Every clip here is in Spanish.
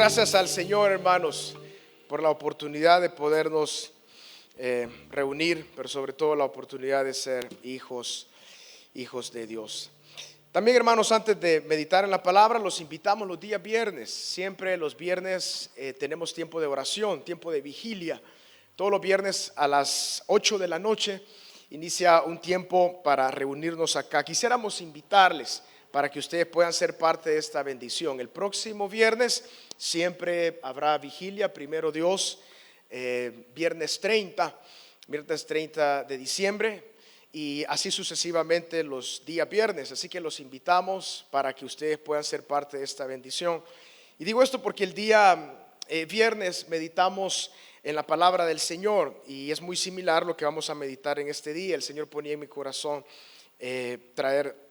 Gracias al Señor, hermanos, por la oportunidad de podernos reunir, pero sobre todo la oportunidad de ser hijos de Dios. También, hermanos, antes de meditar en la palabra, los invitamos los días viernes. Siempre los viernes tenemos tiempo de oración, tiempo de vigilia. Todos los viernes a las 8 de la noche inicia un tiempo para reunirnos acá. Quisiéramos invitarles para que ustedes puedan ser parte de esta bendición. El próximo viernes siempre habrá vigilia, primero Dios, viernes 30 de diciembre, y así sucesivamente los días viernes. Así que los invitamos para que ustedes puedan ser parte de esta bendición. Y digo esto porque el día viernes meditamos en la palabra del Señor, y es muy similar lo que vamos a meditar en este día. El Señor ponía en mi corazón traer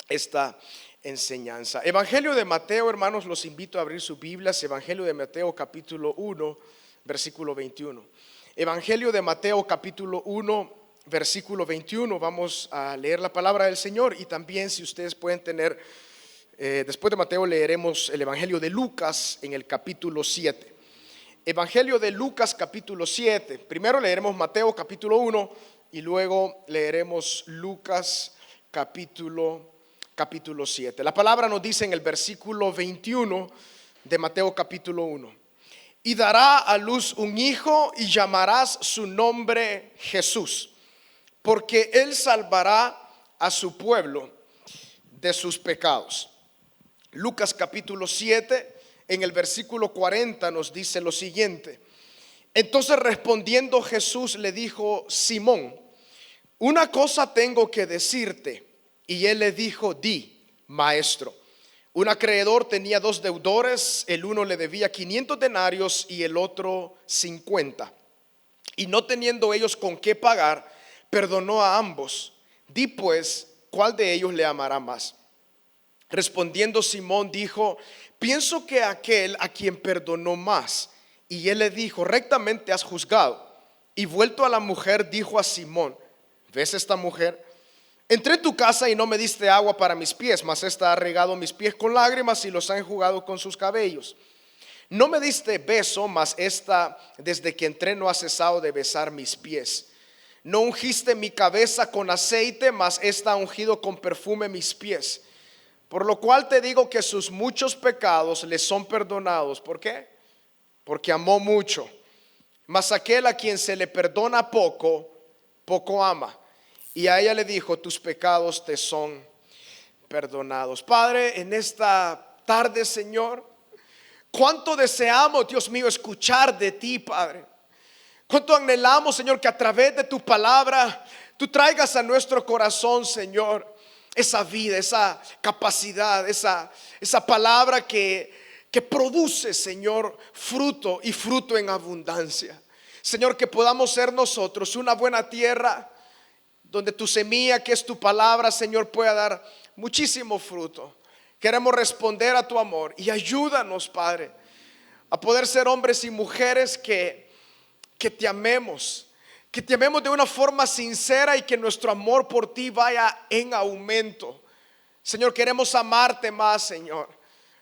esta enseñanza. Evangelio de Mateo, hermanos, los invito a abrir sus Biblias. Evangelio de Mateo capítulo 1, versículo 21. Evangelio de Mateo capítulo 1, versículo 21. Vamos a leer la palabra del Señor, y también, si ustedes pueden tener, después de Mateo leeremos el Evangelio de Lucas en el capítulo 7. Evangelio de Lucas capítulo 7. Primero leeremos Mateo capítulo 1 y luego leeremos Lucas capítulo 7. La palabra nos dice en el versículo 21 de Mateo capítulo 1: y dará a luz un hijo, y llamarás su nombre Jesús, porque él salvará a su pueblo de sus pecados. Lucas capítulo 7, en el versículo 40 nos dice lo siguiente: entonces respondiendo Jesús le dijo: Simón, una cosa tengo que decirte. Y él le dijo: di, maestro. Un acreedor tenía dos deudores, el uno le debía 500 denarios y el otro 50. Y no teniendo ellos con qué pagar, perdonó a ambos. Di pues, ¿cuál de ellos le amará más? Respondiendo Simón dijo: pienso que aquel a quien perdonó más. Y él le dijo: rectamente has juzgado. Y vuelto a la mujer, dijo a Simón: ¿ves esta mujer? Entré en tu casa y no me diste agua para mis pies, mas esta ha regado mis pies con lágrimas y los ha enjugado con sus cabellos. No me diste beso, mas esta desde que entré no ha cesado de besar mis pies. No ungiste mi cabeza con aceite, mas esta ha ungido con perfume mis pies. Por lo cual te digo que sus muchos pecados le son perdonados. ¿Por qué? Porque amó mucho. Mas aquel a quien se le perdona poco, poco ama. Y a ella le dijo: tus pecados te son perdonados. Padre, en esta tarde, Señor, cuánto deseamos, Dios mío, escuchar de ti, Padre. Cuánto anhelamos, Señor, que a través de tu palabra tú traigas a nuestro corazón, Señor, esa vida, esa capacidad, esa palabra que produce, Señor, fruto, y fruto en abundancia. Señor, que podamos ser nosotros una buena tierra donde tu semilla, que es tu palabra, Señor, pueda dar muchísimo fruto. Queremos responder a tu amor, y ayúdanos, Padre, a poder ser hombres y mujeres que te amemos, de una forma sincera, y que nuestro amor por ti vaya en aumento. Señor, queremos amarte más, Señor,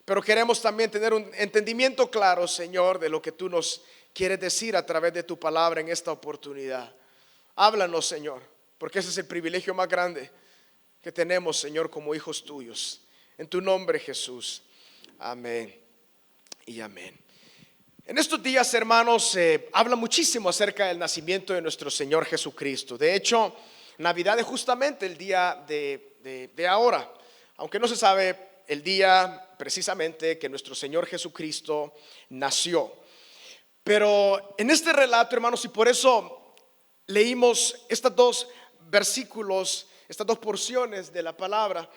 pero queremos también tener un entendimiento claro, Señor, de lo que tú nos quieres decir a través de tu palabra en esta oportunidad. Háblanos, Señor, porque ese es el privilegio más grande que tenemos, Señor, como hijos tuyos. En tu nombre, Jesús. Amén y amén. En estos días, hermanos, se habla muchísimo acerca del nacimiento de nuestro Señor Jesucristo. De hecho, Navidad es justamente el día de ahora, aunque no se sabe el día precisamente que nuestro Señor Jesucristo nació. Pero en este relato, hermanos, y por eso leímos estos dos versículos, estas dos porciones de la palabra,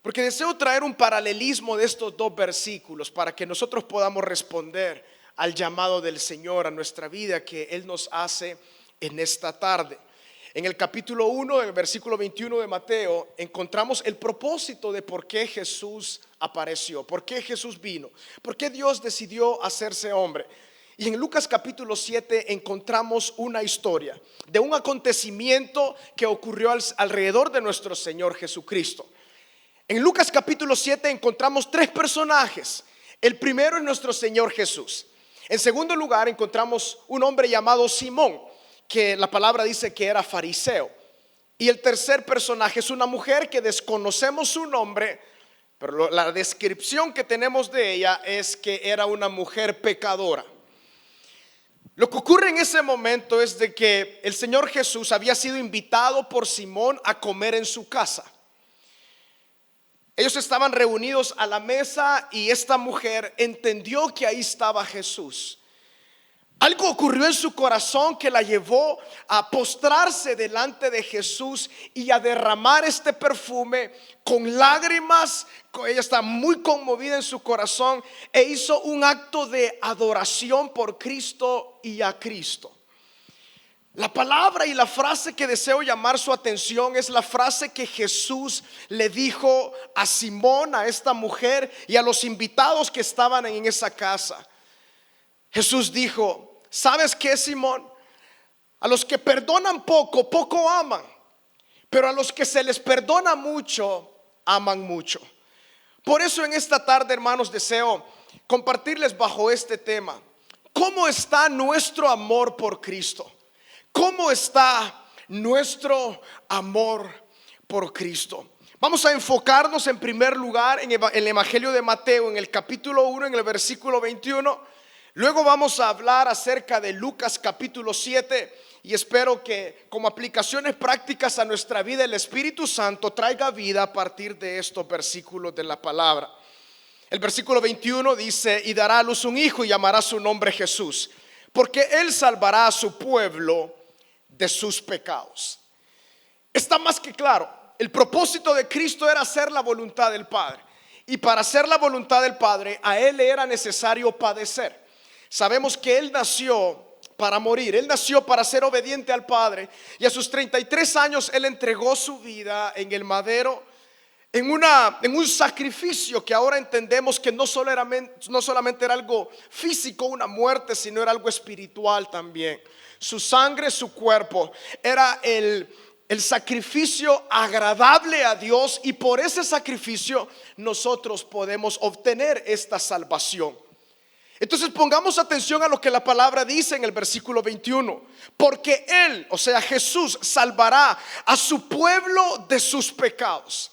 porque deseo traer un paralelismo de estos dos versículos para que nosotros podamos responder al llamado del Señor a nuestra vida que Él nos hace en esta tarde. En el capítulo 1, en el versículo 21 de Mateo, encontramos el propósito de por qué Jesús apareció, por qué Jesús vino, por qué Dios decidió hacerse hombre. Y en Lucas capítulo 7 encontramos una historia de un acontecimiento que ocurrió alrededor de nuestro Señor Jesucristo. En Lucas capítulo 7 encontramos tres personajes. El primero es nuestro Señor Jesús. En segundo lugar encontramos un hombre llamado Simón, que la palabra dice que era fariseo. Y el tercer personaje es una mujer que desconocemos su nombre, pero la descripción que tenemos de ella es que era una mujer pecadora. Lo que ocurre en ese momento es de que el Señor Jesús había sido invitado por Simón a comer en su casa. Ellos estaban reunidos a la mesa y esta mujer entendió que ahí estaba Jesús. Algo ocurrió en su corazón que la llevó a postrarse delante de Jesús y a derramar este perfume con lágrimas. Ella está muy conmovida en su corazón e hizo un acto de adoración por Cristo y a Cristo. La palabra y la frase que deseo llamar su atención es la frase que Jesús le dijo a Simón, a esta mujer y a los invitados que estaban en esa casa. Jesús dijo: ¿sabes qué, Simón? A los que perdonan poco, poco aman, pero a los que se les perdona mucho, aman mucho. Por eso en esta tarde, hermanos, deseo compartirles bajo este tema: ¿cómo está nuestro amor por Cristo? ¿Cómo está nuestro amor por Cristo? Vamos a enfocarnos en primer lugar en el Evangelio de Mateo, en el capítulo 1, en el versículo 21. Luego vamos a hablar acerca de Lucas capítulo 7 y espero que como aplicaciones prácticas a nuestra vida el Espíritu Santo traiga vida a partir de estos versículos de la palabra. El versículo 21 dice: y dará a luz un hijo y llamará su nombre Jesús, porque él salvará a su pueblo de sus pecados. Está más que claro, el propósito de Cristo era hacer la voluntad del Padre, y para hacer la voluntad del Padre a él le era necesario padecer. Sabemos que él nació para morir, él nació para ser obediente al Padre, y a sus 33 años él entregó su vida en el madero, en un sacrificio que ahora entendemos que no solamente era algo físico, una muerte, sino era algo espiritual también. Su sangre, su cuerpo era el sacrificio agradable a Dios, y por ese sacrificio nosotros podemos obtener esta salvación. Entonces pongamos atención a lo que la palabra dice en el versículo 21: porque él, o sea Jesús, salvará a su pueblo de sus pecados.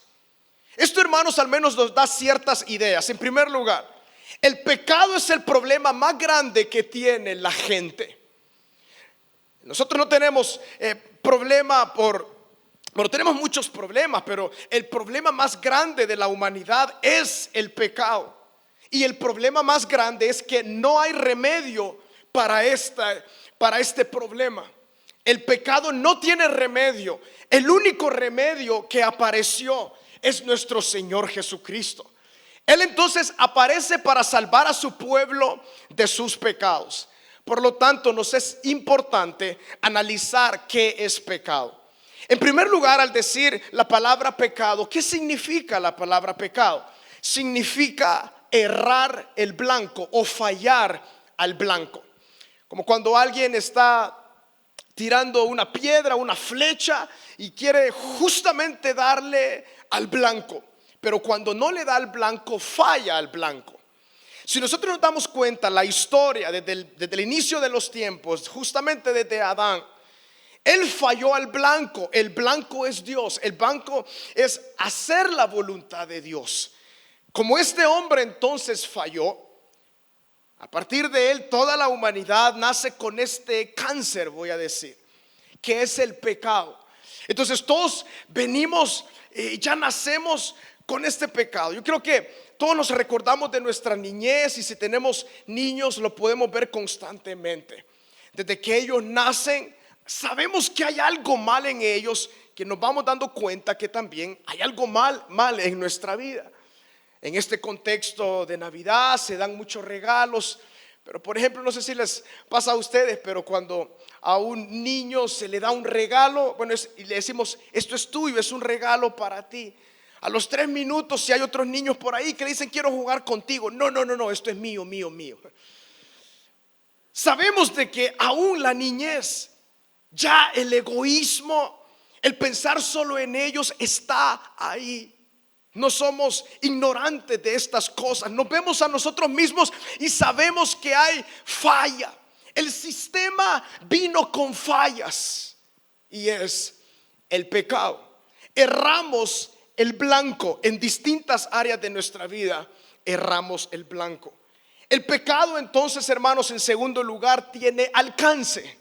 Esto, hermanos, al menos nos da ciertas ideas. En primer lugar, el pecado es el problema más grande que tiene la gente. Nosotros no tenemos tenemos muchos problemas, pero el problema más grande de la humanidad es el pecado. Y el problema más grande es que no hay remedio para este problema. El pecado no tiene remedio. El único remedio que apareció es nuestro Señor Jesucristo. Él entonces aparece para salvar a su pueblo de sus pecados. Por lo tanto, nos es importante analizar qué es pecado. En primer lugar, al decir la palabra pecado, ¿qué significa la palabra pecado? Significa errar el blanco o fallar al blanco. Como cuando alguien está tirando una piedra, una flecha, y quiere justamente darle al blanco, pero cuando no le da al blanco, falla al blanco. Si nosotros nos damos cuenta, la historia desde el inicio de los tiempos, justamente desde Adán, él falló al blanco. El blanco es Dios, el blanco es hacer la voluntad de Dios. Como este hombre entonces falló, a partir de él toda la humanidad nace con este cáncer, voy a decir, que es el pecado. Entonces todos venimos, ya nacemos con este pecado. Yo creo que todos nos recordamos de nuestra niñez, y si tenemos niños lo podemos ver constantemente. Desde que ellos nacen, sabemos que hay algo mal en ellos, que nos vamos dando cuenta que también hay algo mal en nuestra vida. En este contexto de Navidad se dan muchos regalos, pero por ejemplo, no sé si les pasa a ustedes, pero cuando a un niño se le da un regalo, y le decimos: esto es tuyo, es un regalo para ti. A los 3 minutos, si hay otros niños por ahí que le dicen: quiero jugar contigo. No, esto es mío. Sabemos de que aún la niñez, ya el egoísmo, el pensar solo en ellos está ahí. No somos ignorantes de estas cosas. Nos vemos a nosotros mismos y sabemos que hay falla. El sistema vino con fallas y es el pecado. Erramos el blanco en distintas áreas de nuestra vida. Erramos el blanco. El pecado, entonces, hermanos, en segundo lugar, tiene alcance.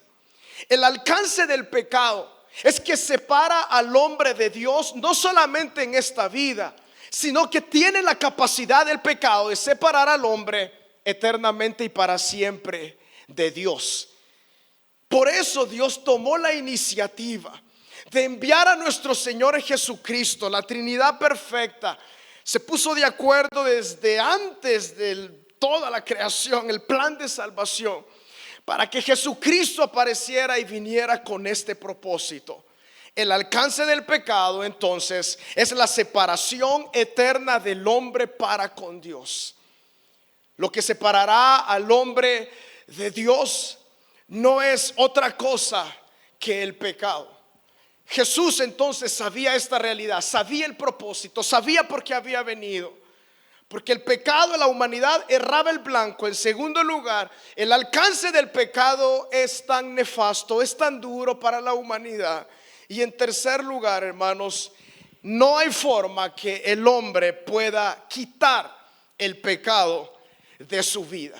El alcance del pecado es que separa al hombre de Dios, no solamente en esta vida, sino que tiene la capacidad del pecado de separar al hombre eternamente y para siempre de Dios. Por eso Dios tomó la iniciativa de enviar a nuestro Señor Jesucristo, la Trinidad perfecta. Se puso de acuerdo desde antes de toda la creación, el plan de salvación, para que Jesucristo apareciera y viniera con este propósito. El alcance del pecado, entonces, es la separación eterna del hombre para con Dios. Lo que separará al hombre de Dios no es otra cosa que el pecado. Jesús entonces sabía esta realidad, sabía el propósito, sabía por qué había venido. Porque el pecado de la humanidad erraba el blanco. En segundo lugar, el alcance del pecado es tan nefasto, es tan duro para la humanidad. Y en tercer lugar, hermanos, no hay forma que el hombre pueda quitar el pecado de su vida.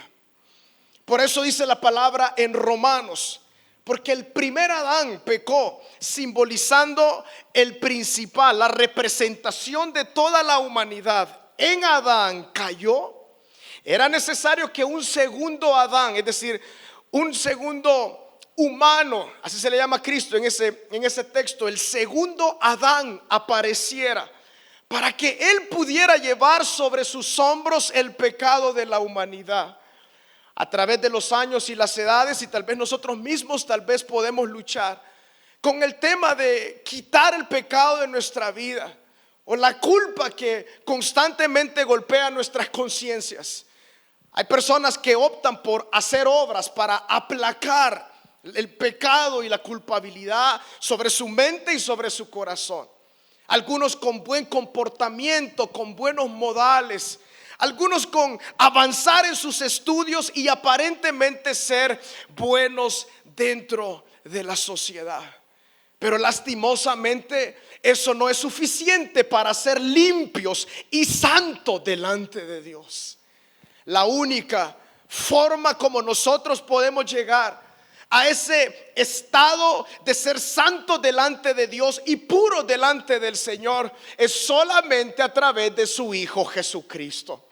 Por eso dice la palabra en Romanos, porque el primer Adán pecó, simbolizando el principal, la representación de toda la humanidad. En Adán cayó. Era necesario que un segundo Adán, es decir, un segundo humano, así se le llama a Cristo en ese texto, el segundo Adán apareciera para que él pudiera llevar sobre sus hombros el pecado de la humanidad. A través de los años y las edades, y tal vez nosotros mismos tal vez podemos luchar con el tema de quitar el pecado de nuestra vida, o la culpa que constantemente golpea nuestras conciencias. Hay personas que optan por hacer obras para aplacar el pecado y la culpabilidad sobre su mente y sobre su corazón. Algunos con buen comportamiento, con buenos modales, algunos con avanzar en sus estudios y aparentemente ser buenos dentro de la sociedad. Pero lastimosamente eso no es suficiente para ser limpios y santos delante de Dios. La única forma como nosotros podemos llegar a ese estado de ser santo delante de Dios y puro delante del Señor es solamente a través de su Hijo Jesucristo.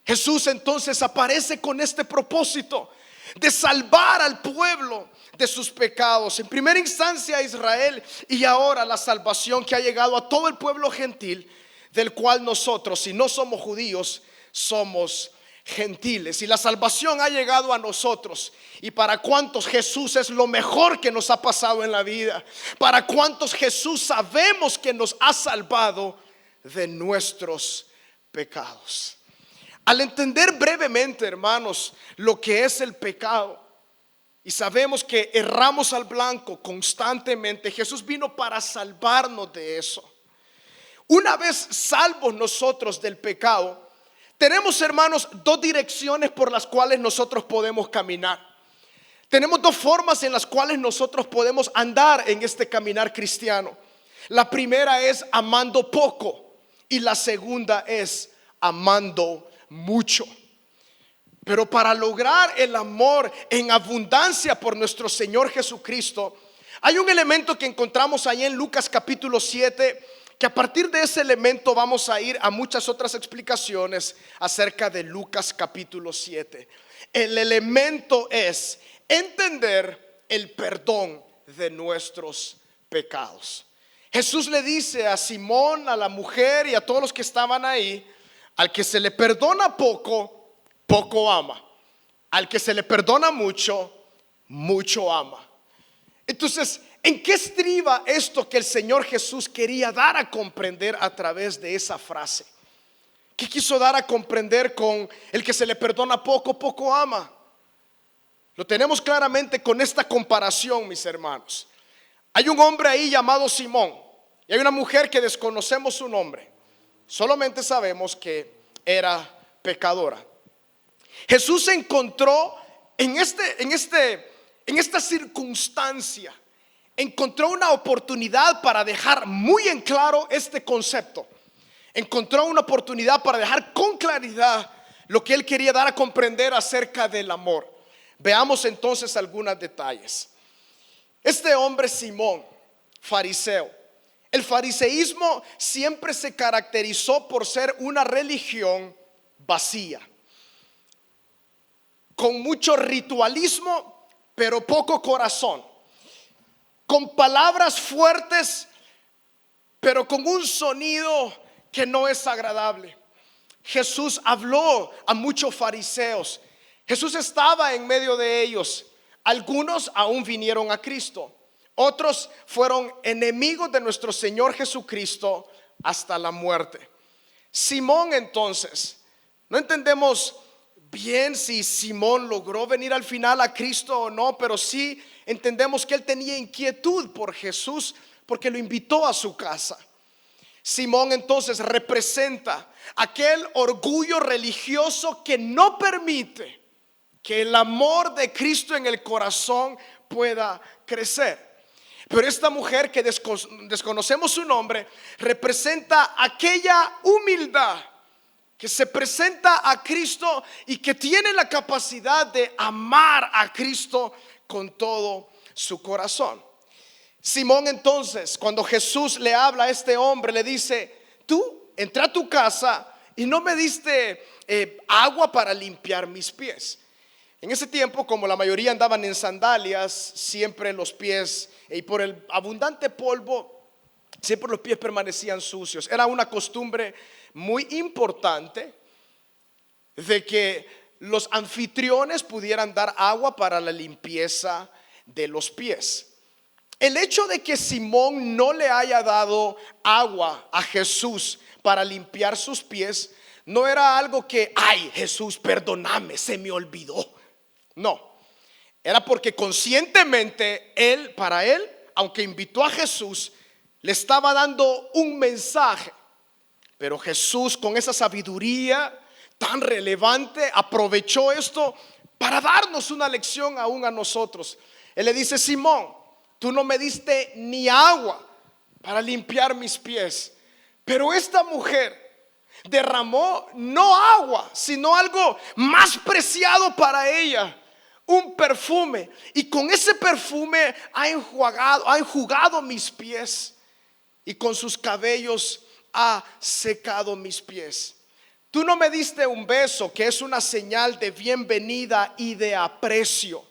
Jesús entonces aparece con este propósito de salvar al pueblo de sus pecados. En primera instancia a Israel, y ahora la salvación que ha llegado a todo el pueblo gentil, del cual nosotros, si no somos judíos, somos gentiles. Y la salvación ha llegado a nosotros. Y para cuántos Jesús es lo mejor que nos ha pasado en la vida. Para cuántos Jesús sabemos que nos ha salvado de nuestros pecados. Al entender brevemente, hermanos, lo que es el pecado, y sabemos que erramos al blanco constantemente, Jesús vino para salvarnos de eso. Una vez salvos nosotros del pecado, tenemos, hermanos, dos direcciones por las cuales nosotros podemos caminar. Tenemos dos formas en las cuales nosotros podemos andar en este caminar cristiano. La primera es amando poco y la segunda es amando mucho. Pero para lograr el amor en abundancia por nuestro Señor Jesucristo, hay un elemento que encontramos ahí en Lucas capítulo 7, que a partir de ese elemento vamos a ir a muchas otras explicaciones acerca de Lucas capítulo 7. El elemento es entender el perdón de nuestros pecados. Jesús le dice a Simón, a la mujer y a todos los que estaban ahí: al que se le perdona poco, poco ama. Al que se le perdona mucho, mucho ama. Entonces, ¿en qué estriba esto que el Señor Jesús quería dar a comprender a través de esa frase? ¿Qué quiso dar a comprender con el que se le perdona poco, poco ama? Lo tenemos claramente con esta comparación, mis hermanos. Hay un hombre ahí llamado Simón y hay una mujer que desconocemos su nombre. Solamente sabemos que era pecadora. Jesús se encontró en esta circunstancia, encontró una oportunidad para dejar muy en claro este concepto. Encontró una oportunidad para dejar con claridad lo que él quería dar a comprender acerca del amor. Veamos entonces algunos detalles. Este hombre Simón, fariseo. El fariseísmo siempre se caracterizó por ser una religión vacía, con mucho ritualismo, pero poco corazón, con palabras fuertes, pero con un sonido que no es agradable. Jesús habló a muchos fariseos. Jesús estaba en medio de ellos. Algunos aún vinieron a Cristo. Otros fueron enemigos de nuestro Señor Jesucristo hasta la muerte. Simón, entonces, no entendemos bien si Simón logró venir al final a Cristo o no, pero sí entendemos que él tenía inquietud por Jesús porque lo invitó a su casa. Simón entonces representa aquel orgullo religioso que no permite que el amor de Cristo en el corazón pueda crecer. Pero esta mujer que desconocemos su nombre representa aquella humildad que se presenta a Cristo y que tiene la capacidad de amar a Cristo con todo su corazón. Simón entonces, cuando Jesús le habla a este hombre, le dice: tú entré a tu casa y no me diste agua para limpiar mis pies. En ese tiempo, como la mayoría andaban en sandalias, siempre los pies, y por el abundante polvo, siempre los pies permanecían sucios. Era una costumbre muy importante de que los anfitriones pudieran dar agua para la limpieza de los pies. El hecho de que Simón no le haya dado agua a Jesús para limpiar sus pies no era algo que, ay, Jesús, perdóname, se me olvidó. No, era porque conscientemente para él, aunque invitó a Jesús, le estaba dando un mensaje. Pero Jesús, con esa sabiduría tan relevante, aprovechó esto para darnos una lección aún a nosotros. Él le dice: Simón, tú no me diste ni agua para limpiar mis pies, pero esta mujer derramó no agua, sino algo más preciado para ella, un perfume, y con ese perfume ha enjugado mis pies, y con sus cabellos ha secado mis pies. Tú no me diste un beso, que es una señal de bienvenida y de aprecio.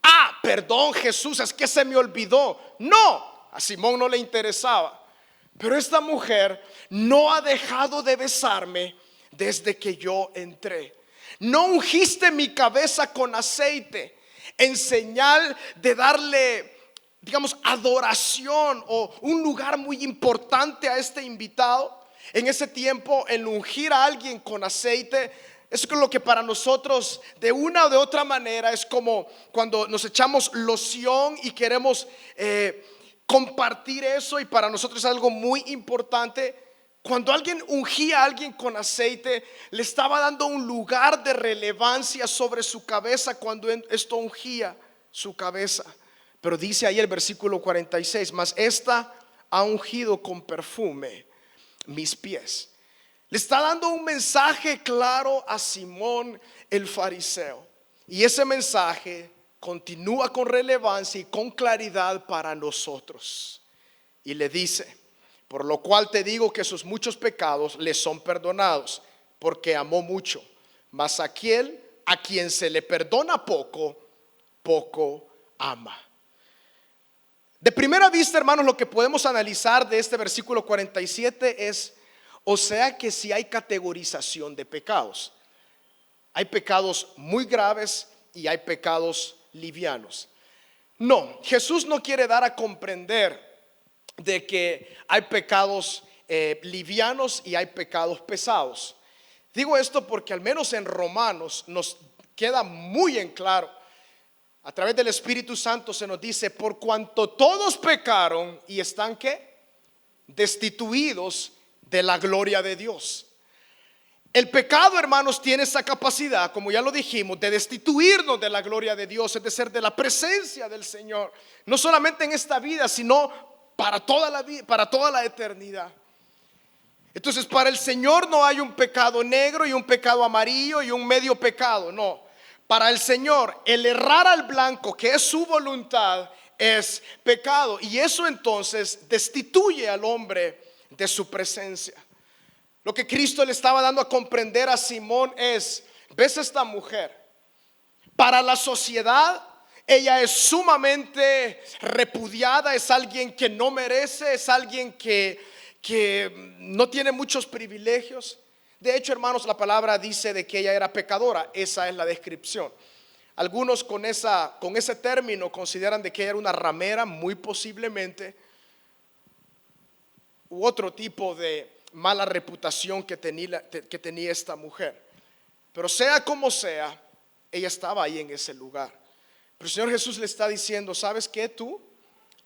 Ah, perdón, Jesús, es que se me olvidó. No, a Simón no le interesaba. Pero esta mujer no ha dejado de besarme desde que yo entré. No ungiste mi cabeza con aceite en señal de darle, digamos, adoración o un lugar muy importante a este invitado. En ese tiempo, el ungir a alguien con aceite es lo que para nosotros de una o de otra manera es como cuando nos echamos loción y queremos compartir eso, y para nosotros es algo muy importante. Cuando alguien ungía a alguien con aceite, le estaba dando un lugar de relevancia sobre su cabeza cuando esto ungía su cabeza. Pero dice ahí el versículo 46: mas esta ha ungido con perfume mis pies. Le está dando un mensaje claro a Simón el fariseo, y ese mensaje continúa con relevancia y con claridad para nosotros. Y le dice: por lo cual te digo que sus muchos pecados le son perdonados, porque amó mucho. Mas aquel a quien se le perdona poco, poco ama. De primera vista, hermanos, lo que podemos analizar de este versículo 47 es, o sea, que si hay categorización de pecados. Hay pecados muy graves y hay pecados livianos. No, Jesús no quiere dar a comprender de que hay pecados livianos y hay pecados pesados. Digo esto porque al menos en Romanos nos queda muy en claro. A través del Espíritu Santo se nos dice: por cuanto todos pecaron y están ¿qué? Destituidos de la gloria de Dios. El pecado, hermanos, tiene esa capacidad, como ya lo dijimos, de destituirnos de la gloria de Dios, es decir, de la presencia del Señor, no solamente en esta vida, sino para toda la vida, para toda la eternidad. Entonces, para el Señor no hay un pecado negro y un pecado amarillo y un medio pecado, no. Para el Señor, el errar al blanco, que es su voluntad, es pecado. Y eso entonces destituye al hombre de su presencia. Lo que Cristo le estaba dando a comprender a Simón es: ¿ves esta mujer? Para la sociedad, ella es sumamente repudiada, es alguien que no merece, es alguien que no tiene muchos privilegios. De hecho, hermanos, la palabra dice de que ella era pecadora. Esa es la descripción. Algunos con ese término consideran de que ella era una ramera, muy posiblemente, u otro tipo de mala reputación que tenía esta mujer. Pero sea como sea, ella estaba ahí en ese lugar. Pero el Señor Jesús le está diciendo: ¿sabes qué? Tú,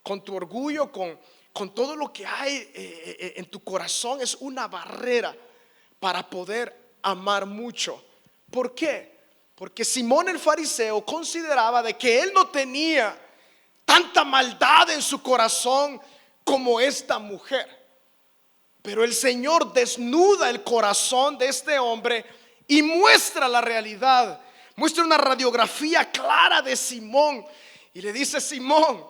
con tu orgullo, con todo lo que hay en tu corazón, es una barrera para poder amar mucho. ¿Por qué? Porque Simón el fariseo consideraba de que él no tenía tanta maldad en su corazón como esta mujer. Pero el Señor desnuda el corazón de este hombre y muestra la realidad, muestra una radiografía clara de Simón y le dice: Simón,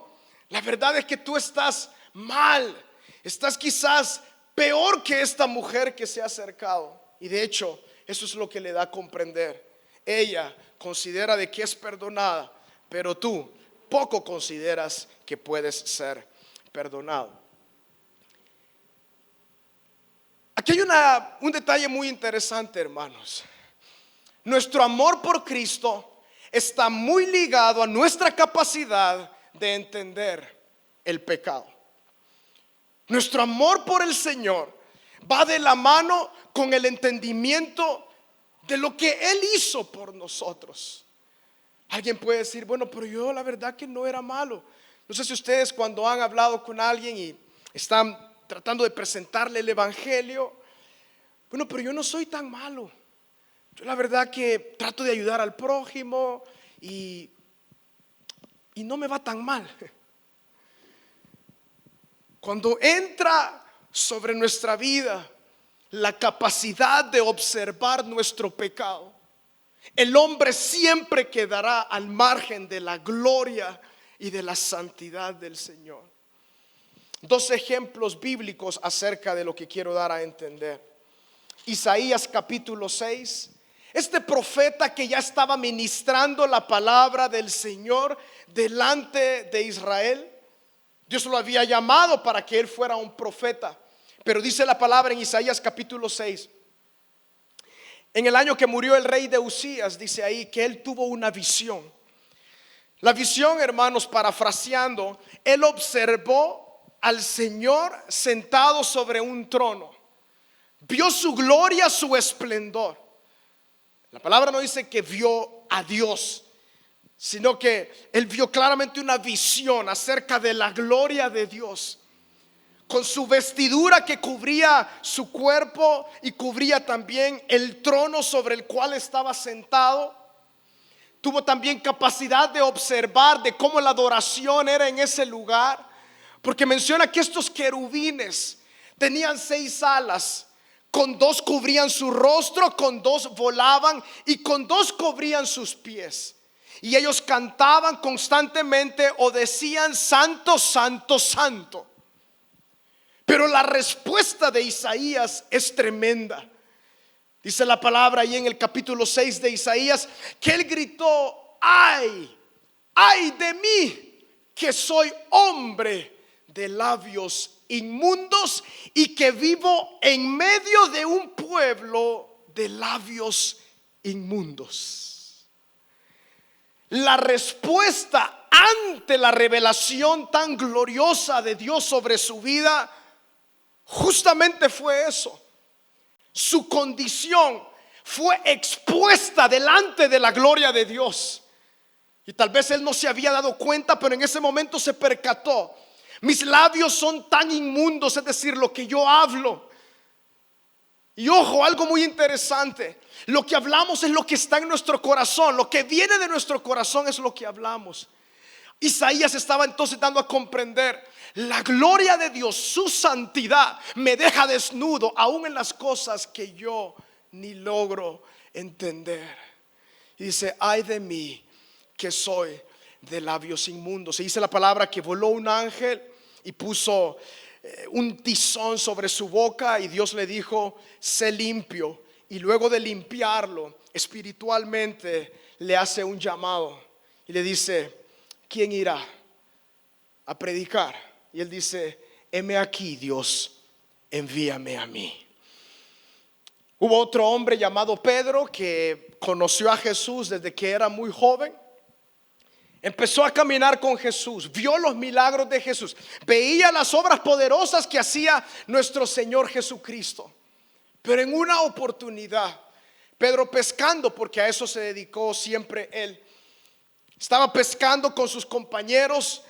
la verdad es que tú estás mal, estás quizás peor que esta mujer que se ha acercado. Y de hecho, eso es lo que le da a comprender. Ella considera de que es perdonada, pero tú poco consideras que puedes ser perdonado. Aquí hay un detalle muy interesante, hermanos. Nuestro amor por Cristo está muy ligado a nuestra capacidad de entender el pecado. Nuestro amor por el Señor va de la mano con el entendimiento de lo que Él hizo por nosotros. Alguien puede decir: bueno, pero yo la verdad que no era malo. No sé si ustedes, cuando han hablado con alguien y están tratando de presentarle el evangelio: bueno, pero yo no soy tan malo. Yo la verdad que trato de ayudar al prójimo y no me va tan mal. Cuando entra sobre nuestra vida la capacidad de observar nuestro pecado, el hombre siempre quedará al margen de la gloria y de la santidad del Señor. Dos ejemplos bíblicos acerca de lo que quiero dar a entender. Isaías capítulo 6. Este profeta que ya estaba ministrando la palabra del Señor delante de Israel, Dios lo había llamado para que él fuera un profeta. Pero dice la palabra en Isaías capítulo 6: en el año que murió el rey de Usías, dice ahí que él tuvo una visión. La visión, hermanos, parafraseando, él observó al Señor sentado sobre un trono. Vio su gloria, su esplendor. La palabra no dice que vio a Dios, sino que él vio claramente una visión acerca de la gloria de Dios, con su vestidura que cubría su cuerpo y cubría también el trono sobre el cual estaba sentado. Tuvo también capacidad de observar de cómo la adoración era en ese lugar, porque menciona que estos querubines tenían 6 alas. Con 2 cubrían su rostro, con 2 volaban y con 2 cubrían sus pies. Y ellos cantaban constantemente o decían: santo, santo, santo. Pero la respuesta de Isaías es tremenda. Dice la palabra ahí en el capítulo 6 de Isaías que él gritó: ay, ay de mí, que soy hombre de labios inmundos y que vivo en medio de un pueblo de labios inmundos. La respuesta ante la revelación tan gloriosa de Dios sobre su vida justamente fue eso. Su condición fue expuesta delante de la gloria de Dios. Y tal vez él no se había dado cuenta, pero en ese momento se percató: mis labios son tan inmundos, es decir, lo que yo hablo Y ojo, algo muy interesante. Lo que hablamos es lo que está en nuestro corazón. Lo que viene de nuestro corazón es lo que hablamos. Isaías estaba entonces dando a comprender: la gloria de Dios, su santidad, me deja desnudo aún en las cosas que yo ni logro entender. Y dice: ay de mí, que soy de labios inmundos. Y dice la palabra que voló un ángel y puso un tizón sobre su boca, y Dios le dijo: sé limpio. Y luego de limpiarlo espiritualmente, le hace un llamado y le dice: ¿quién irá a predicar? Y él dice: heme aquí, Dios, envíame a mí. Hubo otro hombre llamado Pedro que conoció a Jesús desde que era muy joven. Empezó a caminar con Jesús, vio los milagros de Jesús, veía las obras poderosas que hacía nuestro Señor Jesucristo. Pero en una oportunidad, Pedro, pescando, porque a eso se dedicó siempre él, estaba pescando con sus compañeros,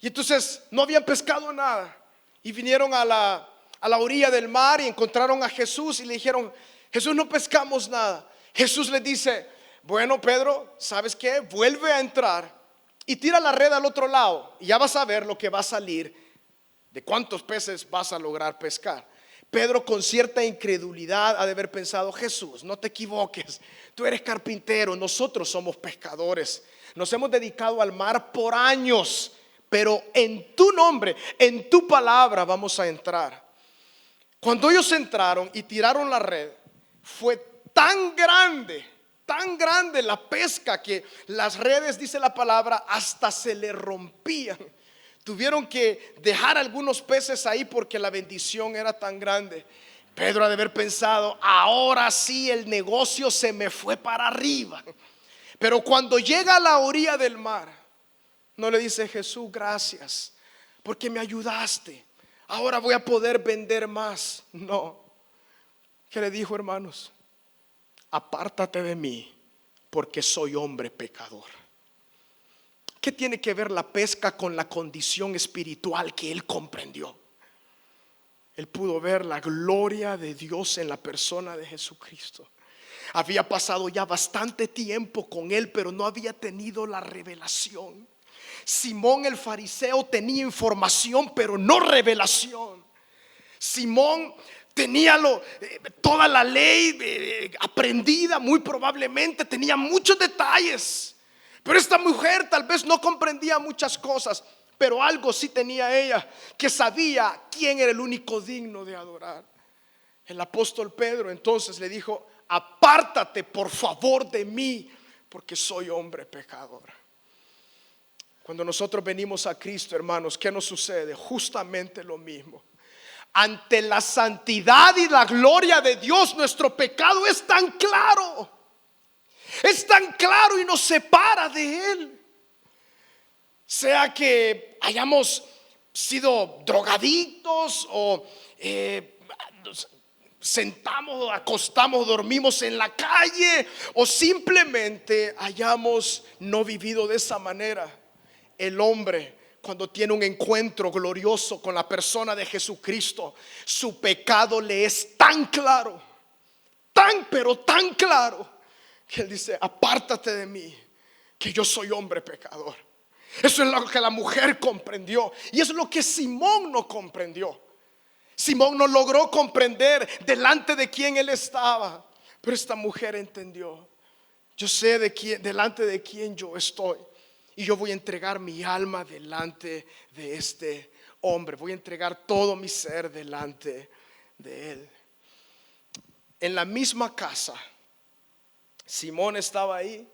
y entonces no habían pescado nada. Y vinieron a la orilla del mar y encontraron a Jesús y le dijeron: Jesús, no pescamos nada. Jesús les dice: bueno, Pedro, ¿sabes qué? Vuelve a entrar y tira la red al otro lado, y ya vas a ver lo que va a salir, de cuántos peces vas a lograr pescar. Pedro, con cierta incredulidad, ha de haber pensado: Jesús, no te equivoques, tú eres carpintero, nosotros somos pescadores, nos hemos dedicado al mar por años, pero en tu nombre, en tu palabra vamos a entrar. Cuando ellos entraron y tiraron la red, fue tan grande la pesca, que las redes, dice la palabra, hasta se le rompían. Tuvieron que dejar algunos peces ahí porque la bendición era tan grande. Pedro ha de haber pensado: ahora sí el negocio se me fue para arriba. Pero cuando llega a la orilla del mar, no le dice: Jesús, gracias porque me ayudaste, ahora voy a poder vender más. No. ¿Qué le dijo, hermanos? Apártate de mí, porque soy hombre pecador. ¿Qué tiene que ver la pesca con la condición espiritual que él comprendió? Él pudo ver la gloria de Dios en la persona de Jesucristo. Había pasado ya bastante tiempo con él, pero no había tenido la revelación. Simón el fariseo tenía información, pero no revelación. Simón tenía toda la ley aprendida, muy probablemente tenía muchos detalles, pero esta mujer tal vez no comprendía muchas cosas, pero algo sí tenía ella, que sabía quién era el único digno de adorar. El apóstol Pedro entonces le dijo: apártate por favor de mí, porque soy hombre pecador. Cuando nosotros venimos a Cristo, hermanos, ¿qué nos sucede? Justamente lo mismo. Ante la santidad y la gloria de Dios, nuestro pecado es tan claro. Es tan claro y nos separa de Él. Sea que hayamos sido drogadictos o nos sentamos, acostamos, dormimos en la calle, o simplemente hayamos no vivido de esa manera. El hombre, cuando tiene un encuentro glorioso con la persona de Jesucristo, su pecado le es tan claro, pero tan claro, que él dice: apártate de mí, que yo soy hombre pecador. Eso es lo que la mujer comprendió, y eso es lo que Simón no comprendió. Simón no logró comprender delante de quién él estaba, pero esta mujer entendió: yo sé delante de quién yo estoy, y yo voy a entregar mi alma delante de este hombre. Voy a entregar todo mi ser delante de él. En la misma casa, Simón estaba ahí,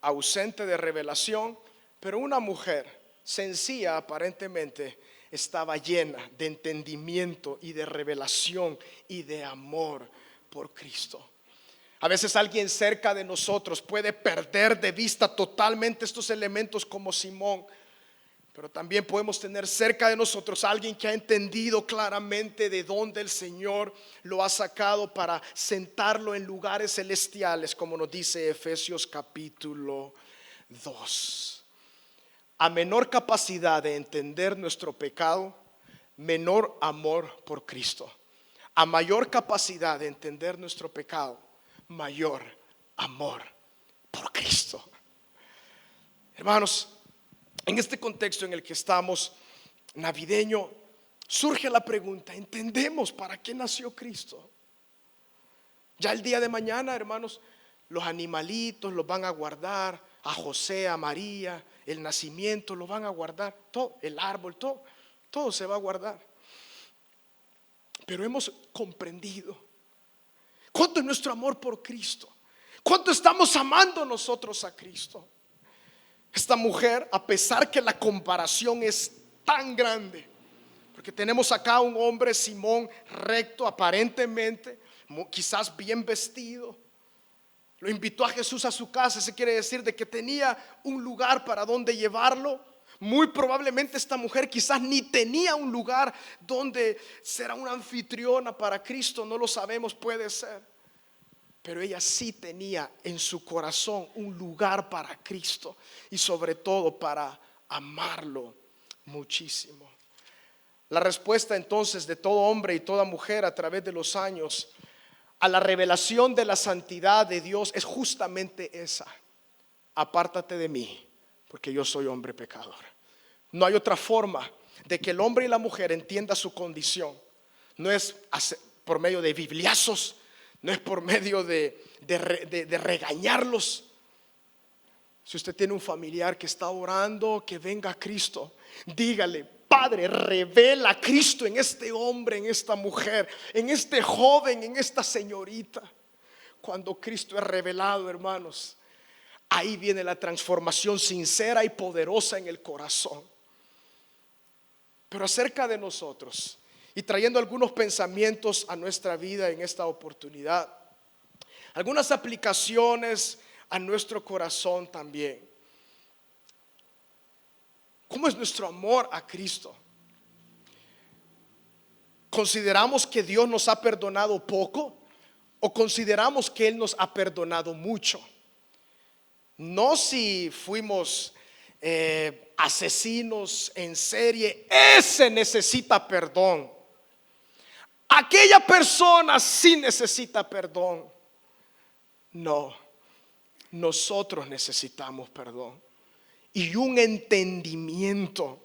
ausente de revelación, pero una mujer sencilla aparentemente estaba llena de entendimiento y de revelación y de amor por Cristo. A veces alguien cerca de nosotros puede perder de vista totalmente estos elementos como Simón, pero también podemos tener cerca de nosotros a alguien que ha entendido claramente de dónde el Señor lo ha sacado para sentarlo en lugares celestiales, como nos dice Efesios capítulo 2. A menor capacidad de entender nuestro pecado, menor amor por Cristo. a mayor capacidad de entender nuestro pecado, mayor amor por Cristo. Hermanos, en este contexto en el que estamos, navideño, surge la pregunta: ¿entendemos para qué nació Cristo? Ya el día de mañana, hermanos, los animalitos los van a guardar, a José, a María, el nacimiento lo van a guardar, todo, el árbol, todo se va a guardar. Pero hemos comprendido cuánto es nuestro amor por Cristo, cuánto estamos amando nosotros a Cristo. Esta mujer, a pesar que la comparación es tan grande, porque tenemos acá un hombre, Simón, recto aparentemente, quizás bien vestido, lo invitó a Jesús a su casa. Se quiere decir de que tenía un lugar para donde llevarlo. Muy probablemente esta mujer quizás ni tenía un lugar donde ser una anfitriona para Cristo, no lo sabemos, puede ser. Pero ella sí tenía en su corazón un lugar para Cristo y sobre todo para amarlo muchísimo. La respuesta entonces de todo hombre y toda mujer a través de los años a la revelación de la santidad de Dios es justamente esa: apártate de mí, porque yo soy hombre pecador. No hay otra forma de que el hombre y la mujer entienda su condición. No es por medio de bibliazos, no es por medio de regañarlos. Si usted tiene un familiar que está orando que venga a Cristo, dígale: Padre, revela a Cristo en este hombre, en esta mujer, en este joven, en esta señorita. Cuando Cristo es revelado, hermanos, ahí viene la transformación sincera y poderosa en el corazón. Pero acerca de nosotros, y trayendo algunos pensamientos a nuestra vida en esta oportunidad, algunas aplicaciones a nuestro corazón también. ¿Cómo es nuestro amor a Cristo? ¿Consideramos que Dios nos ha perdonado poco o consideramos que Él nos ha perdonado mucho? No si fuimos asesinos en serie, ese necesita perdón. Aquella persona sí necesita perdón. No, nosotros necesitamos perdón y un entendimiento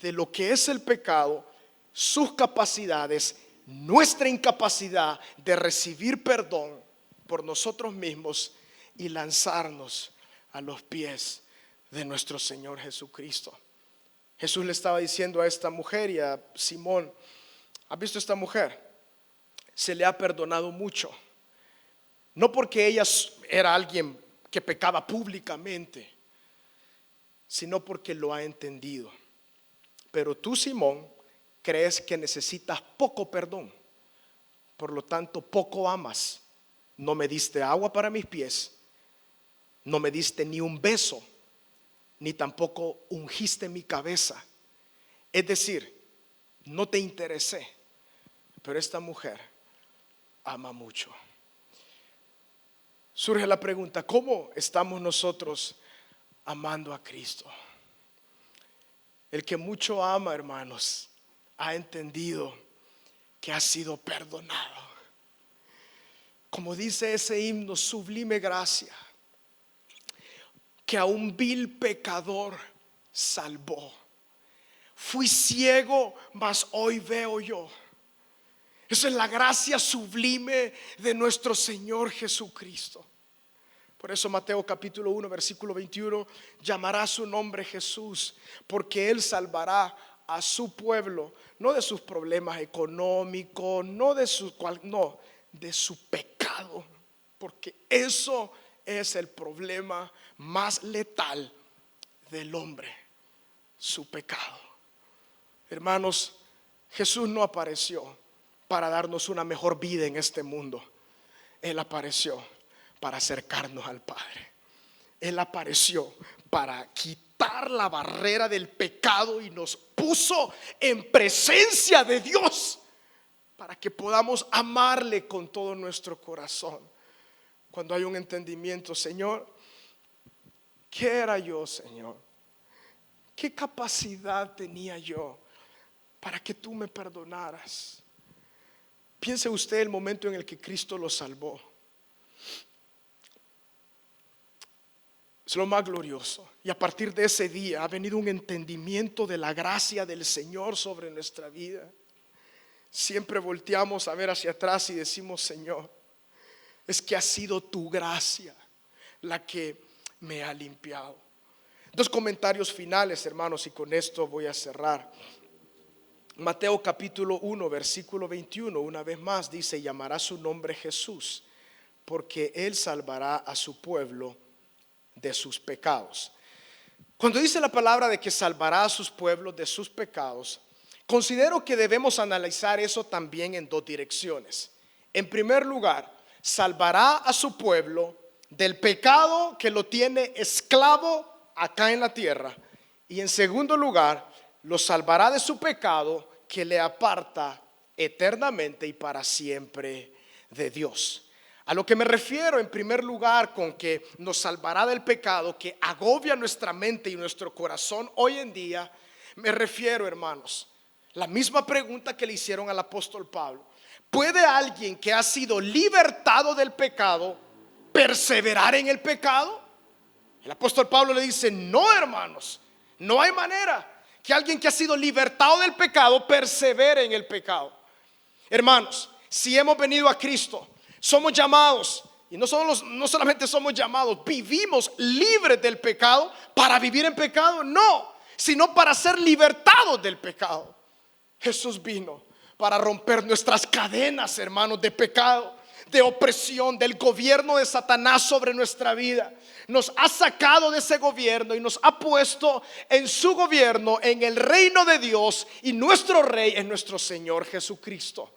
de lo que es el pecado, sus capacidades, nuestra incapacidad de recibir perdón por nosotros mismos y lanzarnos a los pies de nuestro Señor Jesucristo. Jesús le estaba diciendo a esta mujer y a Simón: ¿has visto esta mujer? Se le ha perdonado mucho. No porque ella era alguien que pecaba públicamente, sino porque lo ha entendido. Pero tú, Simón, crees que necesitas poco perdón, por lo tanto poco amas. No me diste agua para mis pies, no me diste ni un beso, ni tampoco ungiste mi cabeza. Es decir, no te interesé. Pero esta mujer ama mucho. Surge la pregunta: ¿cómo estamos nosotros amando a Cristo? El que mucho ama, hermanos, ha entendido que ha sido perdonado. Como dice ese himno: sublime gracia, que a un vil pecador salvó. Fui ciego, mas hoy veo yo. Esa es la gracia sublime de nuestro Señor Jesucristo. Por eso Mateo capítulo 1 versículo 21: llamará su nombre Jesús, porque Él salvará a su pueblo, no de sus problemas económicos, no de su pecado, porque eso es el problema más letal del hombre, su pecado. Hermanos, Jesús no apareció para darnos una mejor vida en este mundo. Él apareció para acercarnos al Padre. Él apareció para quitar la barrera del pecado y nos puso en presencia de Dios para que podamos amarle con todo nuestro corazón. Cuando hay un entendimiento: Señor, ¿qué era yo, Señor? ¿Qué capacidad tenía yo para que tú me perdonaras? Piense usted el momento en el que Cristo lo salvó. Es lo más glorioso. Y a partir de ese día ha venido un entendimiento de la gracia del Señor sobre nuestra vida. Siempre volteamos a ver hacia atrás y decimos: Señor, es que ha sido tu gracia la que me ha limpiado. Dos comentarios finales, hermanos, y con esto voy a cerrar. Mateo capítulo 1, versículo 21, una vez más dice: llamará su nombre Jesús, porque Él salvará a su pueblo de sus pecados. Cuando dice la palabra de que salvará a sus pueblos de sus pecados, considero que debemos analizar eso también en dos direcciones. En primer lugar, salvará a su pueblo del pecado que lo tiene esclavo acá en la tierra. Y en segundo lugar, lo salvará de su pecado que le aparta eternamente y para siempre de Dios. A lo que me refiero en primer lugar con que nos salvará del pecado que agobia nuestra mente y nuestro corazón hoy en día, me refiero, hermanos, la misma pregunta que le hicieron al apóstol Pablo: ¿puede alguien que ha sido libertado del pecado perseverar en el pecado? El apóstol Pablo le dice: no, hermanos, no hay manera que alguien que ha sido libertado del pecado persevere en el pecado. Hermanos, si hemos venido a Cristo, somos llamados, y no solamente somos llamados, vivimos libres del pecado para vivir en pecado, no, sino para ser libertados del pecado. Jesús vino para romper nuestras cadenas, hermanos, de pecado, de opresión, del gobierno de Satanás sobre nuestra vida. Nos ha sacado de ese gobierno y nos ha puesto en su gobierno, en el reino de Dios, y nuestro rey es nuestro Señor Jesucristo.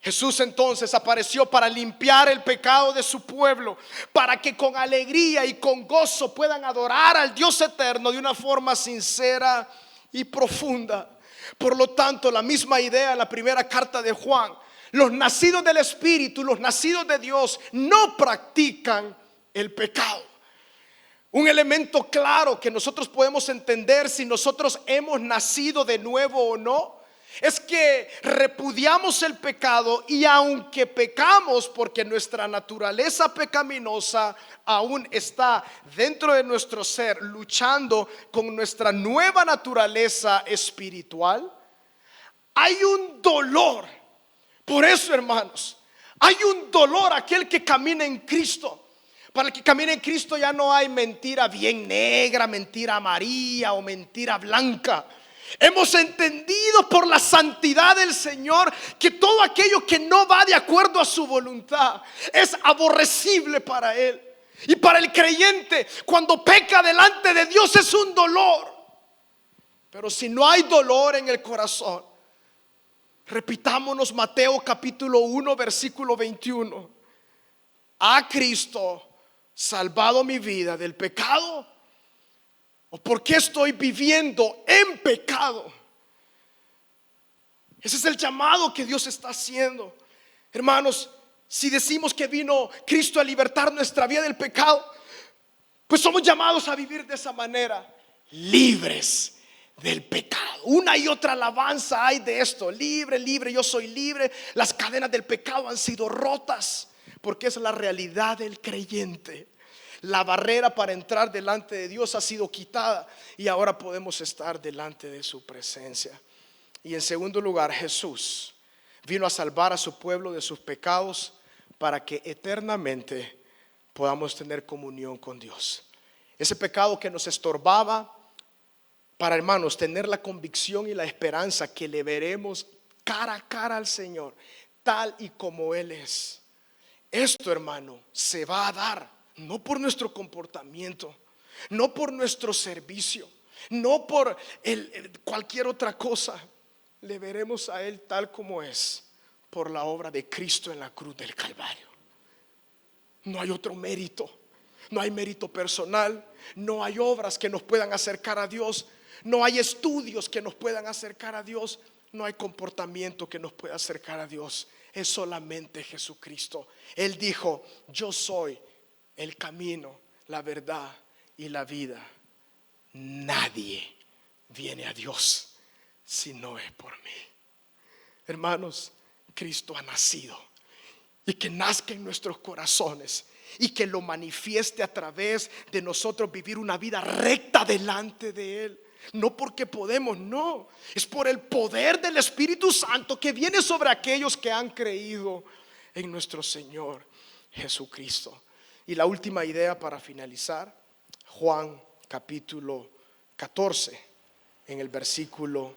Jesús entonces apareció para limpiar el pecado de su pueblo, para que con alegría y con gozo puedan adorar al Dios eterno de una forma sincera y profunda. Por lo tanto, la misma idea en la primera carta de Juan: los nacidos del Espíritu, los nacidos de Dios, no practican el pecado. Un elemento claro que nosotros podemos entender si nosotros hemos nacido de nuevo o no, es que repudiamos el pecado, y aunque pecamos, porque nuestra naturaleza pecaminosa aún está dentro de nuestro ser, luchando con nuestra nueva naturaleza espiritual, hay un dolor. Por eso, hermanos, hay un dolor a aquel que camina en Cristo. Para el que camina en Cristo ya no hay mentira bien negra, mentira amarilla o mentira blanca. Hemos entendido por la santidad del Señor que todo aquello que no va de acuerdo a su voluntad es aborrecible para Él. Y para el creyente, cuando peca delante de Dios, es un dolor. Pero si no hay dolor en el corazón, repitámonos Mateo capítulo 1, versículo 21. ¿Ha Cristo salvado mi vida del pecado? ¿O por qué estoy viviendo en pecado? Ese es el llamado que Dios está haciendo. Hermanos, si decimos que vino Cristo a libertar nuestra vida del pecado, pues somos llamados a vivir de esa manera, libres del pecado. Una y otra alabanza hay de esto: libre, libre, yo soy libre. Las cadenas del pecado han sido rotas, porque es la realidad del creyente. La barrera para entrar delante de Dios ha sido quitada y ahora podemos estar delante de su presencia. Y en segundo lugar, Jesús vino a salvar a su pueblo de sus pecados para que eternamente podamos tener comunión con Dios. Ese pecado que nos estorbaba, para, hermanos, tener la convicción y la esperanza que le veremos cara a cara al Señor, tal y como Él es. Esto, hermano, se va a dar no por nuestro comportamiento, no por nuestro servicio, no por cualquier otra cosa. Le veremos a Él tal como es por la obra de Cristo en la cruz del Calvario. No hay otro mérito, no hay mérito personal, no hay obras que nos puedan acercar a Dios, no hay estudios que nos puedan acercar a Dios, no hay comportamiento que nos pueda acercar a Dios. Es solamente Jesucristo. Él dijo: yo soy el camino, la verdad y la vida. Nadie viene a Dios si no es por mí. Hermanos, Cristo ha nacido, y que nazca en nuestros corazones y que lo manifieste a través de nosotros vivir una vida recta delante de Él. No porque podemos, no, es por el poder del Espíritu Santo que viene sobre aquellos que han creído en nuestro Señor Jesucristo. Y la última idea para finalizar, Juan capítulo 14, en el versículo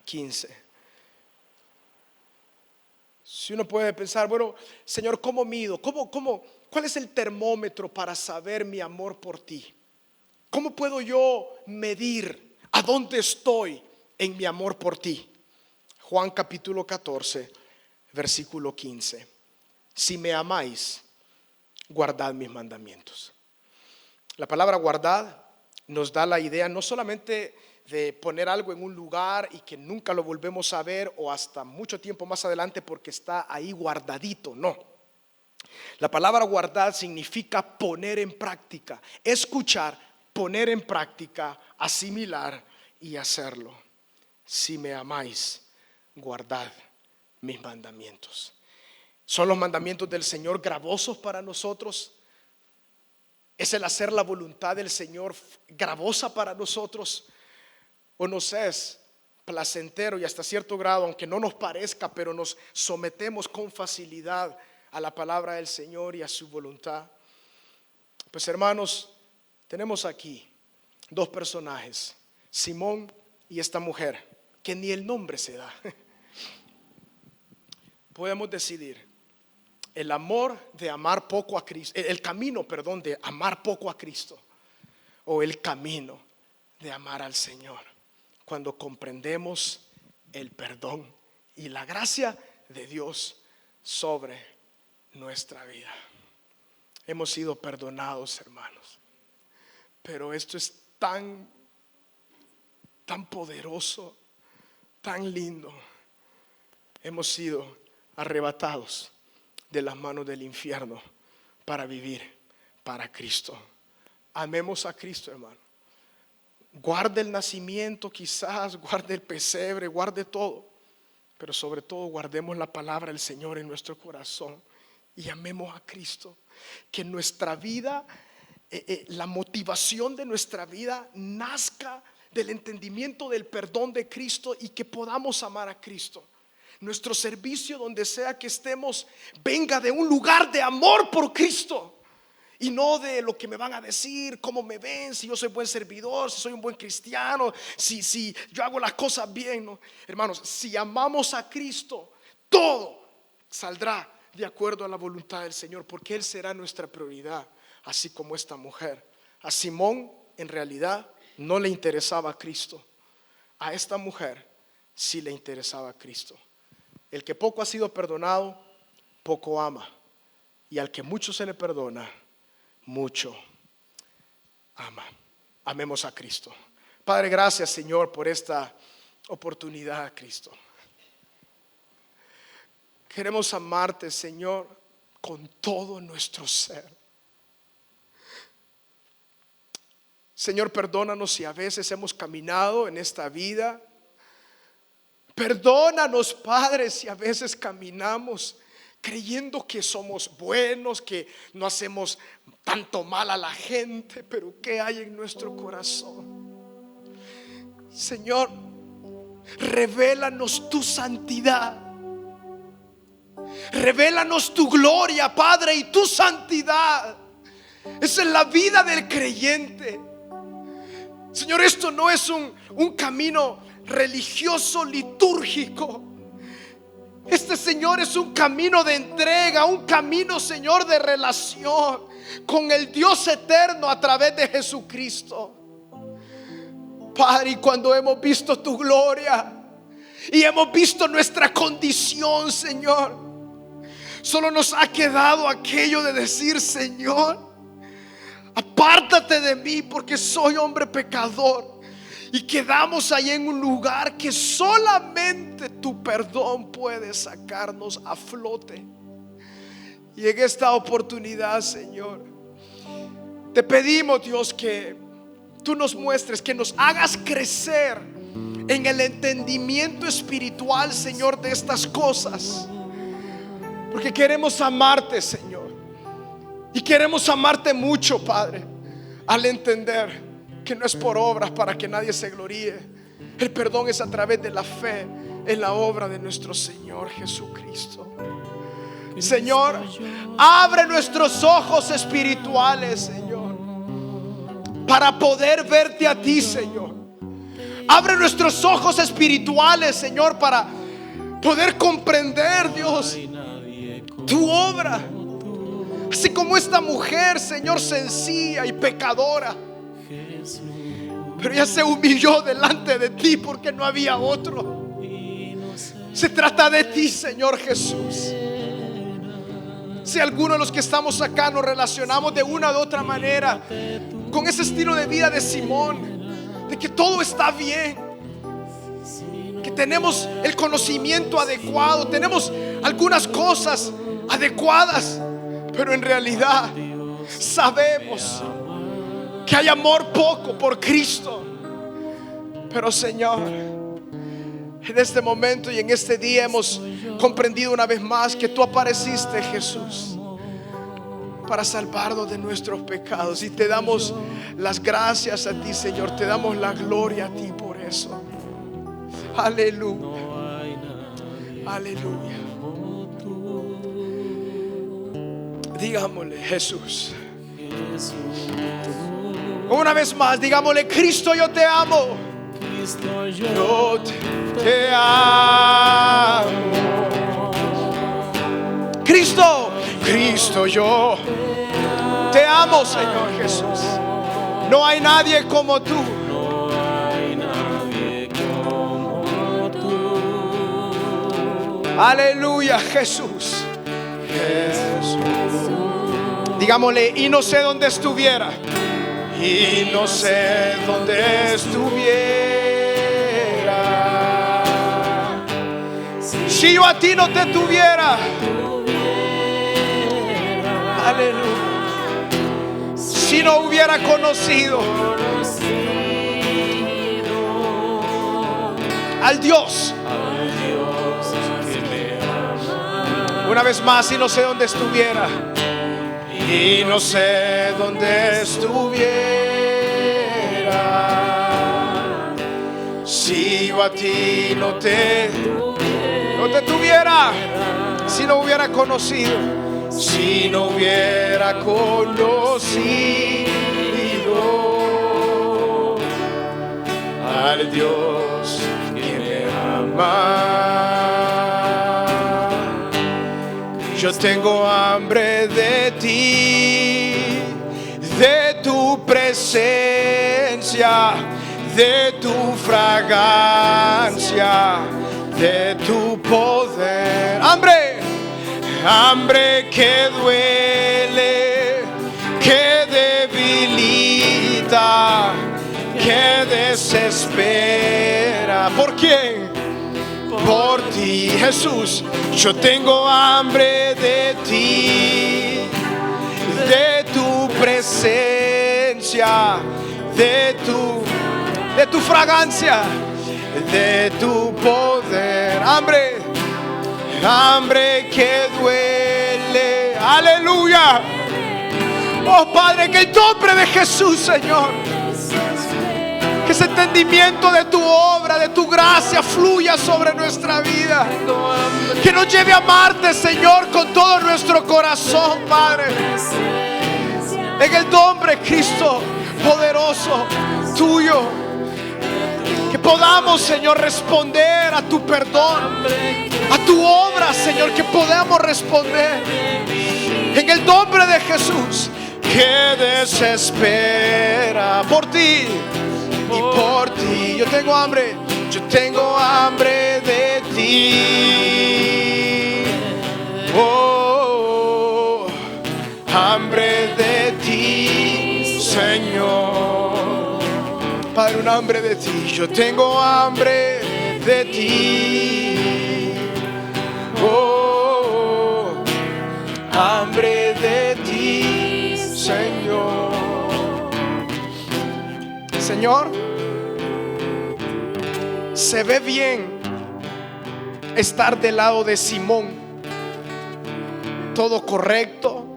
15. Si uno puede pensar, bueno, Señor, ¿cómo mido? ¿Cuál es el termómetro para saber mi amor por ti? ¿Cómo puedo yo medir a dónde estoy en mi amor por ti? Juan capítulo 14, versículo 15. Si me amáis, guardad mis mandamientos. La palabra guardad nos da la idea no solamente de poner algo en un lugar y que nunca lo volvemos a ver o hasta mucho tiempo más adelante porque está ahí guardadito, no. La palabra guardar significa poner en práctica, escuchar, poner en práctica, asimilar y hacerlo. Si me amáis, guardad mis mandamientos. ¿Son los mandamientos del Señor gravosos para nosotros? ¿Es el hacer la voluntad del Señor gravosa para nosotros? ¿O nos es placentero y hasta cierto grado, aunque no nos parezca, pero nos sometemos con facilidad a la palabra del Señor y a su voluntad? Pues hermanos, tenemos aquí dos personajes, Simón y esta mujer, que ni el nombre se da. Podemos decidir el amor de amar poco a Cristo, el camino, perdón, de amar poco a Cristo, o el camino de amar al Señor, cuando comprendemos el perdón y la gracia de Dios sobre nuestra vida. Hemos sido perdonados, hermanos, pero esto es tan poderoso, tan lindo. Hemos sido arrebatados de las manos del infierno para vivir para Cristo. Amemos a Cristo, hermano. Guarde el nacimiento, quizás guarde el pesebre, guarde todo, pero sobre todo guardemos la palabra del Señor en nuestro corazón y amemos a Cristo. Que nuestra vida, la motivación de nuestra vida nazca del entendimiento del perdón de Cristo y que podamos amar a Cristo. Nuestro servicio, donde sea que estemos, venga de un lugar de amor por Cristo y no de lo que me van a decir, cómo me ven, si yo soy buen servidor, si soy un buen cristiano, si yo hago las cosas bien, ¿no? Hermanos, si amamos a Cristo, todo saldrá de acuerdo a la voluntad del Señor, porque Él será nuestra prioridad, así como esta mujer. A Simón en realidad no le interesaba a Cristo, a esta mujer sí le interesaba a Cristo. El que poco ha sido perdonado, poco ama, y al que mucho se le perdona, mucho ama. Amemos a Cristo. Padre, gracias, Señor, por esta oportunidad, Cristo. Queremos amarte, Señor, con todo nuestro ser. Señor, perdónanos si a veces hemos caminado en esta vida. Perdónanos, Padre, si a veces caminamos creyendo que somos buenos, que no hacemos tanto mal a la gente, pero ¿qué hay en nuestro corazón? Señor, revélanos tu santidad, revélanos tu gloria, Padre, y tu santidad. Esa es la vida del creyente. Señor, esto no es un camino religioso, litúrgico. Este, Señor, es un camino de entrega, un camino, Señor, de relación con el Dios eterno a través de Jesucristo. Padre, y cuando hemos visto tu gloria y hemos visto nuestra condición, Señor, solo nos ha quedado aquello de decir: Señor, apártate de mí porque soy hombre pecador. Y quedamos ahí en un lugar que solamente tu perdón puede sacarnos a flote. Y en esta oportunidad, Señor, te pedimos, Dios, que tú nos muestres, que nos hagas crecer en el entendimiento espiritual, Señor, de estas cosas. Porque queremos amarte, Señor, y queremos amarte mucho, Padre, al entender que no es por obras para que nadie se gloríe. El perdón es a través de la fe en la obra de nuestro Señor Jesucristo. Señor, abre nuestros ojos espirituales, Señor, para poder verte a ti, Señor. Abre nuestros ojos espirituales, Señor, para poder comprender, Dios, tu obra. Así como esta mujer, Señor, sencilla y pecadora, pero ella se humilló delante de ti porque no había otro. Se trata de ti, Señor Jesús. Si alguno de los que estamos acá nos relacionamos de una u otra manera con ese estilo de vida de Simón, de que todo está bien, que tenemos el conocimiento adecuado, tenemos algunas cosas adecuadas, pero en realidad sabemos que hay amor poco por Cristo. Pero Señor, en este momento y en este día hemos comprendido una vez más que tú apareciste, Jesús, para salvarnos de nuestros pecados, y te damos las gracias a ti, Señor. Te damos la gloria a ti por eso. Aleluya, aleluya. Digámosle, Jesús. Una vez más, digámosle: Cristo, yo te amo. Yo te amo. Cristo, Cristo, yo te amo, Señor Jesús. No hay nadie como tú. Aleluya, Jesús. Jesús. Digámosle: y no sé dónde estuviera. Y no sé dónde estuviera si yo a ti no te tuviera. Aleluya. Si no hubiera conocido al Dios. Una vez más, y no sé dónde estuviera. Y no sé dónde estuviera si yo a ti no te tuviera. Si no hubiera conocido, si no hubiera conocido al Dios que me ama. Yo tengo hambre de ti, de tu presencia, de tu fragancia, de tu poder. Hambre, hambre que duele, que debilita, que desespera. ¿Por quién? Por ti, Jesús. Yo tengo hambre de ti, de tu presencia, de tu fragancia, de tu poder. Hambre, hambre que duele. Aleluya. Oh Padre, que el nombre de Jesús, Señor, que ese entendimiento de tu obra, de tu gracia fluya sobre nuestra vida. Que nos lleve a amarte, Señor, con todo nuestro corazón, Padre. En el nombre, Cristo, poderoso, tuyo. Que podamos, Señor, responder a tu perdón, a tu obra, Señor. Que podamos responder en el nombre de Jesús, que desespera por ti. Y por ti yo tengo hambre de ti. Oh, hambre de ti, Señor. Padre, un hambre de ti. Yo tengo hambre de ti. Oh, hambre de ti, Señor. Señor, Se ve bien estar del lado de Simón. Todo correcto,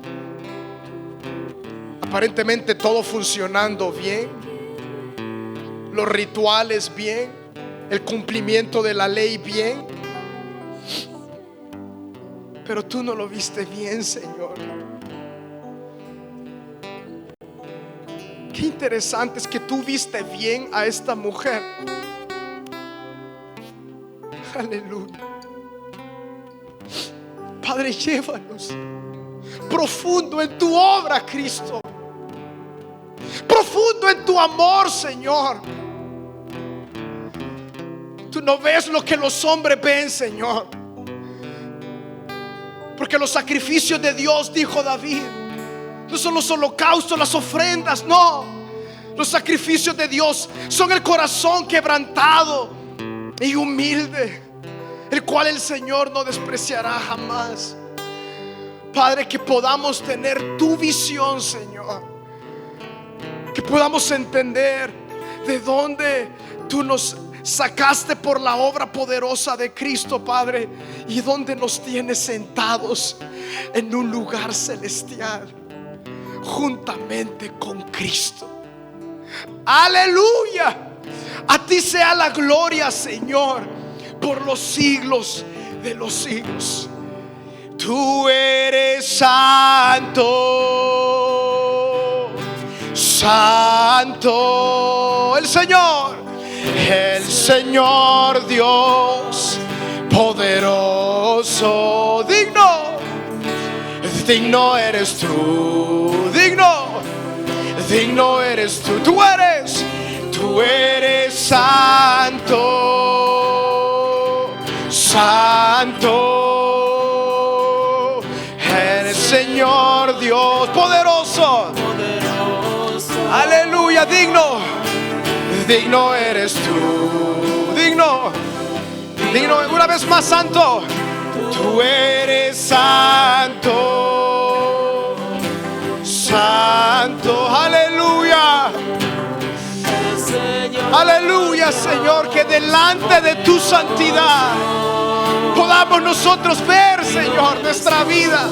aparentemente todo funcionando bien, los rituales bien, el cumplimiento de la ley bien. Pero tú no lo viste bien, Señor. Qué interesante es que tú viste bien a esta mujer. Aleluya. Padre, llévanos profundo en tu obra, Cristo. Profundo en tu amor, Señor. Tú no ves lo que los hombres ven, Señor. Porque los sacrificios de Dios, dijo David, no son los holocaustos, las ofrendas, no. Los sacrificios de Dios son el corazón quebrantado y humilde, el cual el Señor no despreciará jamás. Padre, que podamos tener tu visión, Señor. Que podamos entender de dónde tú nos sacaste por la obra poderosa de Cristo, Padre, y dónde nos tienes sentados en un lugar celestial juntamente con Cristo. Aleluya. A ti sea la gloria, Señor, por los siglos de los siglos. Tú eres santo, santo, el Señor Dios poderoso, digno, digno eres tú, digno eres tú, tú eres santo, santo, eres Señor Dios poderoso, aleluya, digno eres tú, digno, una vez más, santo, tú eres santo, santo, aleluya, aleluya, Señor, que delante de tu santidad podamos nosotros ver, Señor, nuestra vida.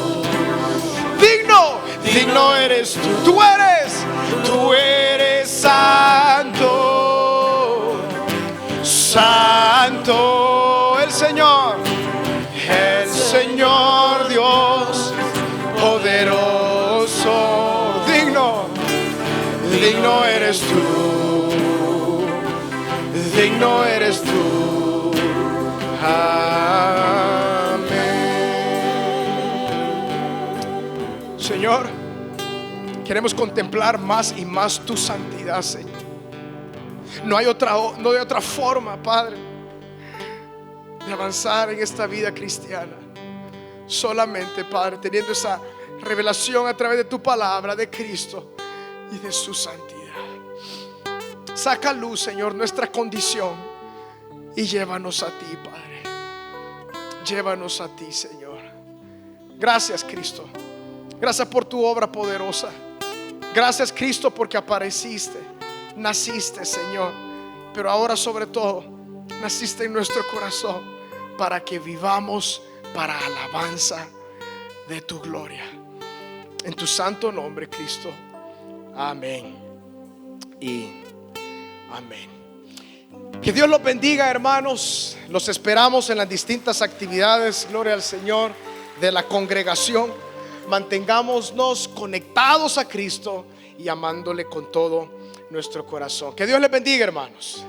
Digno eres tú, tú eres santo, santo, el Señor Dios poderoso, digno eres tú, digno eres tú, amén. Señor, queremos contemplar más y más tu santidad, Señor. No hay otra forma, Padre, de avanzar en esta vida cristiana. Solamente, Padre, teniendo esa revelación a través de tu palabra, de Cristo y de su santidad. Saca luz, Señor, nuestra condición y llévanos a ti, Padre. Llévanos a ti, Señor. Gracias, Cristo. Gracias por tu obra poderosa. Gracias, Cristo, porque apareciste, naciste, Señor. Pero ahora, sobre todo, naciste en nuestro corazón para que vivamos para alabanza de tu gloria. En tu santo nombre, Cristo. Amén y amén. Que Dios los bendiga, hermanos. Los esperamos en las distintas actividades, gloria al Señor, de la congregación. Mantengámonos conectados a Cristo y amándole con todo nuestro corazón. Que Dios les bendiga, hermanos.